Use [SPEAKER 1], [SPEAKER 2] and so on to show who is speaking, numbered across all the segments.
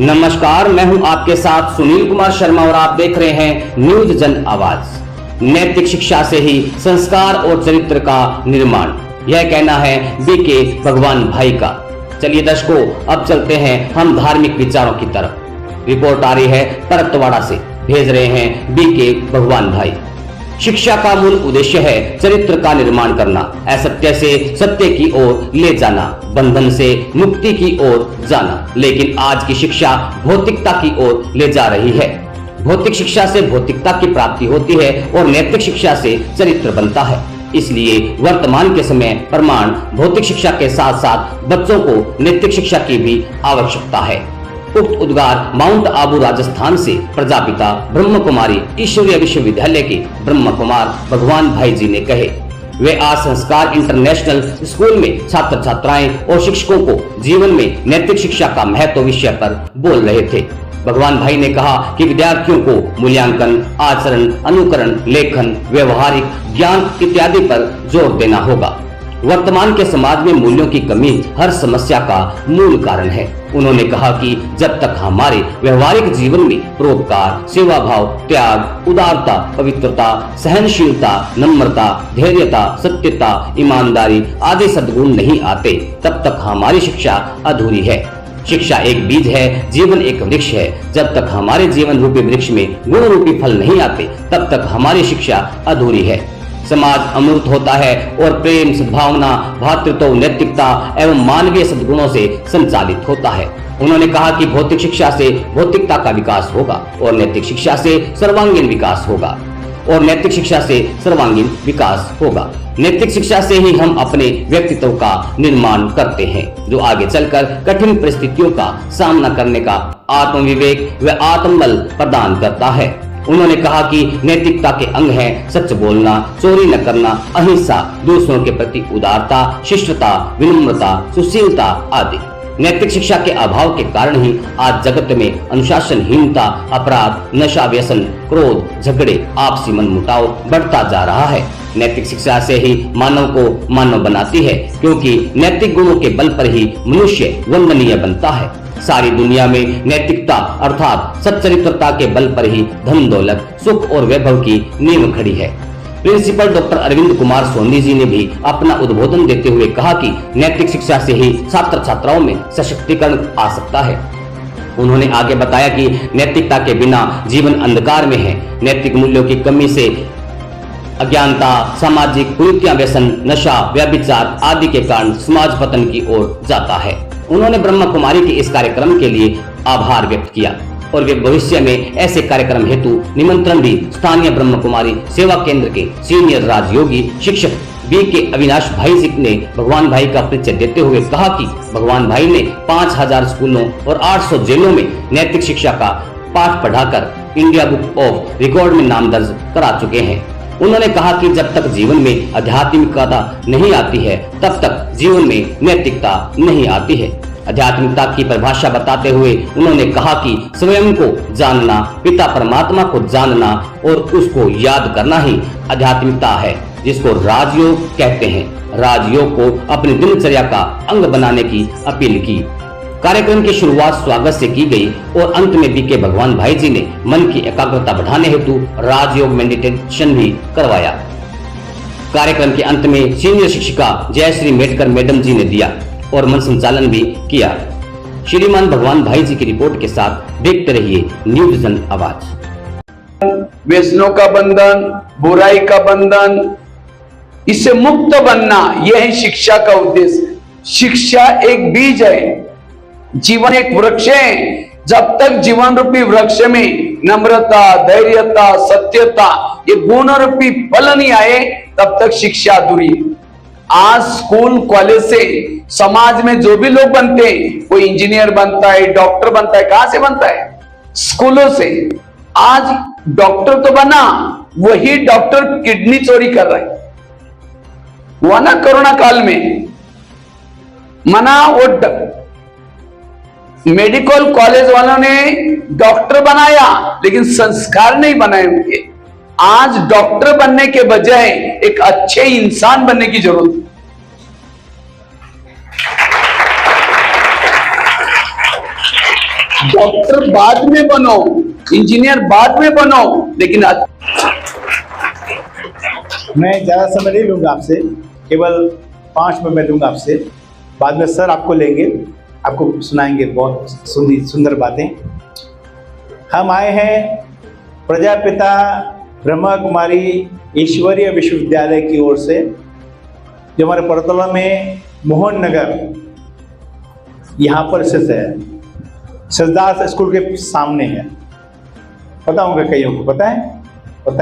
[SPEAKER 1] नमस्कार, मैं हूं आपके साथ सुनील कुमार शर्मा और आप देख रहे हैं न्यूज जन आवाज। नैतिक शिक्षा से ही संस्कार और चरित्र का निर्माण, यह कहना है बीके भगवान भाई का। चलिए दर्शकों, अब चलते हैं हम धार्मिक विचारों की तरफ। रिपोर्ट आ रही है परतवाड़ा से, भेज रहे हैं बीके भगवान भाई। शिक्षा का मूल उद्देश्य है चरित्र का निर्माण करना, असत्य से सत्य की ओर ले जाना, बंधन से मुक्ति की ओर जाना। लेकिन आज की शिक्षा भौतिकता की ओर ले जा रही है। भौतिक शिक्षा से भौतिकता की प्राप्ति होती है और नैतिक शिक्षा से चरित्र बनता है। इसलिए वर्तमान के समय प्रमाण भौतिक शिक्षा के साथ साथ बच्चों को नैतिक शिक्षा की भी आवश्यकता है। उक्त उद्गार माउंट आबू राजस्थान से प्रजापिता ब्रह्म कुमारी ईश्वरीय विश्वविद्यालय के ब्रह्म कुमार भगवान भाई जी ने कहे। वे आज संस्कार इंटरनेशनल स्कूल में छात्र छात्राएं और शिक्षकों को जीवन में नैतिक शिक्षा का महत्व विषय पर बोल रहे थे। भगवान भाई ने कहा कि विद्यार्थियों को मूल्यांकन, आचरण, अनुकरण, लेखन, व्यवहारिक ज्ञान इत्यादि पर जोर देना होगा। वर्तमान के समाज में मूल्यों की कमी हर समस्या का मूल कारण है। उन्होंने कहा कि जब तक हमारे व्यवहारिक जीवन में परोपकार, सेवा भाव, त्याग, उदारता, पवित्रता, सहनशीलता, नम्रता, धैर्यता, सत्यता, ईमानदारी आदि सद्गुण नहीं आते, तब तक हमारी शिक्षा अधूरी है। शिक्षा एक बीज है, जीवन एक वृक्ष है। जब तक हमारे जीवन रूपी वृक्ष में गुण रूपी फल नहीं आते, तब तक हमारी शिक्षा अधूरी है। समाज अमूर्त होता है और प्रेम, सद्भावना, भातृत्व, नैतिकता एवं मानवीय सद्गुणों से संचालित होता है। उन्होंने कहा कि भौतिक शिक्षा से भौतिकता का विकास होगा और नैतिक शिक्षा से सर्वांगीण विकास होगा नैतिक शिक्षा से ही हम अपने व्यक्तित्व का निर्माण करते हैं, जो आगे चलकर कठिन परिस्थितियों का सामना करने का आत्मविवेक व आत्मबल प्रदान करता है। उन्होंने कहा कि नैतिकता के अंग हैं सच बोलना, चोरी न करना, अहिंसा, दूसरों के प्रति उदारता, शिष्टता, विनम्रता, सुशीलता आदि। नैतिक शिक्षा के अभाव के कारण ही आज जगत में अनुशासनहीनता, अपराध, नशा, व्यसन, क्रोध, झगड़े, आपसी मनमुटाव बढ़ता जा रहा है। नैतिक शिक्षा से ही मानव को मानव बनाती है, क्योंकि नैतिक गुणों के बल पर ही मनुष्य वंदनीय बनता है। सारी दुनिया में नैतिकता अर्थात सच्चरित्रता के बल पर ही धन दौलत, सुख और वैभव की नींव खड़ी है। प्रिंसिपल डॉक्टर अरविंद कुमार सोनी जी ने भी अपना उद्बोधन देते हुए कहा कि नैतिक शिक्षा से ही छात्र छात्राओं में सशक्तिकरण आ सकता है। उन्होंने आगे बताया कि नैतिकता के बिना जीवन अंधकार में है। नैतिक मूल्यों की कमी से अज्ञानता, सामाजिक कुरीतियां, व्यसन, नशा, व्यभिचार आदि के कारण समाज पतन की ओर जाता है। उन्होंने ब्रह्म कुमारी के इस कार्यक्रम के लिए आभार व्यक्त किया और वे भविष्य में ऐसे कार्यक्रम हेतु निमंत्रण भी स्थानीय ब्रह्म कुमारी सेवा केंद्र के सीनियर राजयोगी शिक्षक बीके अविनाश भाई जी ने भगवान भाई का परिचय देते हुए कहा कि भगवान भाई ने 5000 स्कूलों और 800 जेलों में नैतिक शिक्षा का पाठ पढ़ाकर इंडिया बुक ऑफ रिकॉर्ड में नाम दर्ज करा चुके हैं। उन्होंने कहा कि जब तक जीवन में आध्यात्मिकता नहीं आती है, तब तक जीवन में नैतिकता नहीं आती है। आध्यात्मिकता की परिभाषा बताते हुए उन्होंने कहा कि स्वयं को जानना, पिता परमात्मा को जानना और उसको याद करना ही आध्यात्मिकता है, जिसको राजयोग कहते हैं। राजयोग को अपनी दिनचर्या का अंग बनाने की अपील की। कार्यक्रम की शुरुआत स्वागत से की गई और अंत में बीके भगवान भाई जी ने मन की एकाग्रता बढ़ाने हेतु राजयोग मेडिटेशन भी करवाया। कार्यक्रम के अंत में सीनियर शिक्षिका जयश्री मेटकर मैडम जी ने दिया और मन संचालन भी किया। श्रीमान भगवान भाई जी की रिपोर्ट के साथ देखते रहिए न्यूज जन आवाज।
[SPEAKER 2] व्यसनों का बंधन, बुराई का बंधन, इससे मुक्त बनना, यह है शिक्षा का उद्देश्य। शिक्षा एक बीज है, जीवन एक वृक्ष है। जब तक जीवन रूपी वृक्ष में नम्रता, धैर्यता, सत्यता, ये गुण रूपी फल नहीं आए, तब तक शिक्षा अधूरी है। आज स्कूल कॉलेज से समाज में जो भी लोग बनते हैं, कोई इंजीनियर बनता है, डॉक्टर बनता है, कहां से बनता है? स्कूलों से। आज डॉक्टर तो बना, वही डॉक्टर किडनी चोरी कर रहा है। हुआ ना कोरोना काल में, मना वो मेडिकल कॉलेज वालों ने डॉक्टर बनाया, लेकिन संस्कार नहीं बनाए उनके। आज डॉक्टर बनने के बजाय एक अच्छे इंसान बनने की जरूरत है। डॉक्टर बाद में बनो, इंजीनियर बाद में बनो, लेकिन
[SPEAKER 3] मैं ज़्यादा समय नहीं लूँगा आपसे, केवल 5 मिनट में लूँगा आपसे। बाद में सर आपको लेंगे, आपको सुनाएंगे बहुत सुंदर बातें। हम आए हैं प्रजापिता ब्रह्मा कुमारी ईश्वरीय विश्वविद्यालय की ओर से, जो हमारे परतोला में मोहन नगर यहाँ पर स्थित है, सरदार स्कूल के सामने है। पता होगा कईयों को, पता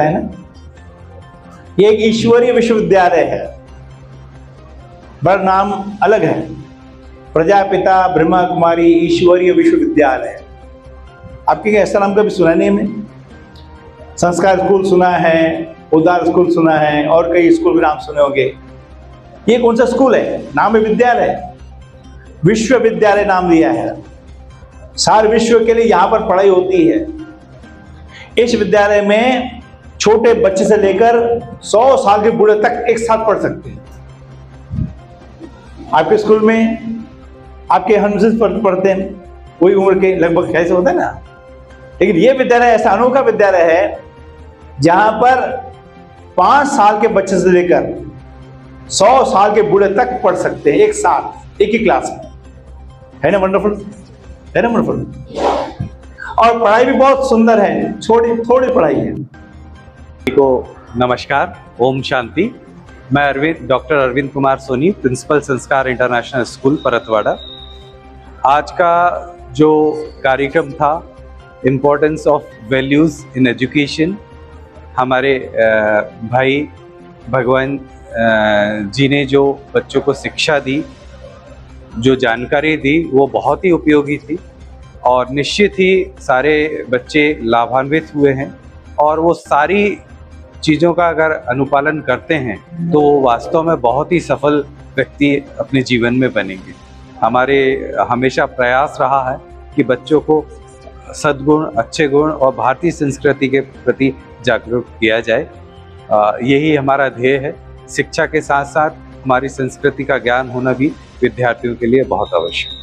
[SPEAKER 3] है ना? ये एक ईश्वरीय विश्वविद्यालय है, बड़ा नाम अलग है, प्रजापिता ब्रह्मा कुमारी ईश्वरीय विश्वविद्यालय। आपके क्या ऐसा नाम कभी सुना नहीं हमें? संस्कार स्कूल सुना है, उदार स्कूल सुना है, और कई स्कूल भी नाम सुने होंगे। ये कौन सा स्कूल है? नाम है विद्यालय, विश्वविद्यालय नाम दिया है। सारे विश्व के लिए यहाँ पर पढ़ाई होती है। इस विद्यालय में छोटे बच्चे से लेकर 100 साल के बूढ़े तक एक साथ पढ़ सकते हैं। आपके स्कूल में आपके हम पढ़ते हैं वही उम्र के लगभग, कैसे होता है ना। लेकिन ये विद्यालय ऐसा अनोखा विद्यालय है जहां पर 5 साल के बच्चे से लेकर 100 साल के बूढ़े तक पढ़ सकते हैं एक साथ, एक ही क्लास में। है ना वंडरफुल? है ना वंडरफुल? और पढ़ाई भी बहुत सुंदर है, थोड़ी पढ़ाई है।
[SPEAKER 4] को नमस्कार, ओम शांति। मैं डॉक्टर अरविंद कुमार सोनी, प्रिंसिपल संस्कार इंटरनेशनल स्कूल परतवाड़ा। आज का जो कार्यक्रम था, importance of values in education, हमारे भाई भगवान जी ने जो बच्चों को शिक्षा दी, जो जानकारी दी, वो बहुत ही उपयोगी थी और निश्चित ही सारे बच्चे लाभान्वित हुए हैं। और वो सारी चीज़ों का अगर अनुपालन करते हैं तो वो वास्तव में बहुत ही सफल व्यक्ति अपने जीवन में बनेंगे। हमारे हमेशा प्रयास रहा है कि बच्चों को सद्गुण, अच्छे गुण और भारतीय संस्कृति के प्रति जागरूक किया जाए। यही हमारा ध्येय है। शिक्षा के साथ साथ हमारी संस्कृति का ज्ञान होना भी विद्यार्थियों के लिए बहुत आवश्यक है।